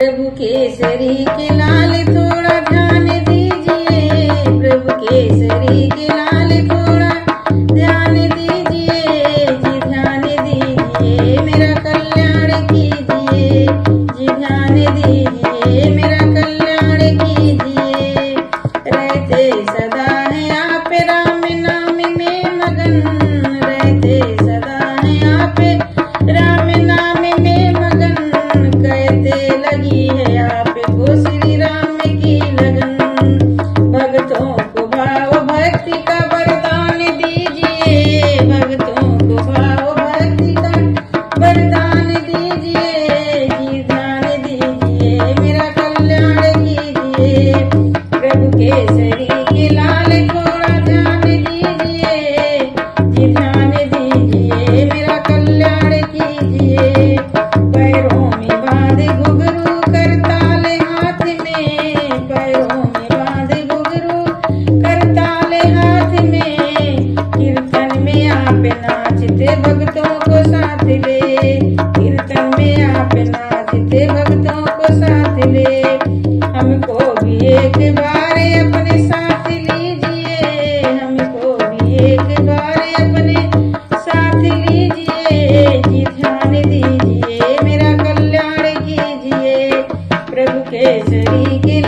प्रभु केसरी के लाल थोड़ा ध्यान दीजिए, प्रभु केसरी के लाल थोड़ा ध्यान दीजिए, जी ध्यान दीजिए मेरा कल्याण कीजिए, जी ध्यान दीजिए मेरा कल्याण कीजिए। रहते सदा है आप राम नाम में मगन, रहते सदा है आप राम नाम में मगन, कहते लगी है आपको श्री राम की लगन। भक्तों को भाव भक्ति का वरदान दीजिए, भक्तों को भाव भक्ति का वरदान दीजिए, जी ध्यान दीजिए मेरा कल्याण कीजिए। प्रभु केसरी के लाल थोड़ा ध्यान दीजिए, जी ध्यान दीजिए मेरा कल्याण कीजिए। पैरों में बांधे घुंघरू करताल हाथ में, पैरों में बांधे घुंघरू करताल हाथ में, कीर्तन में आप नाचते भक्तों को साथ ले, कीर्तन में आप नाचते भक्तों को साथ ले। हमको भी एक बार अपने साथ लीजिए, हमको भी एक बार अपने साथ लीजिए, जी ध्यान दीजिए मेरा कल्याण कीजिए। प्रभु केसरी के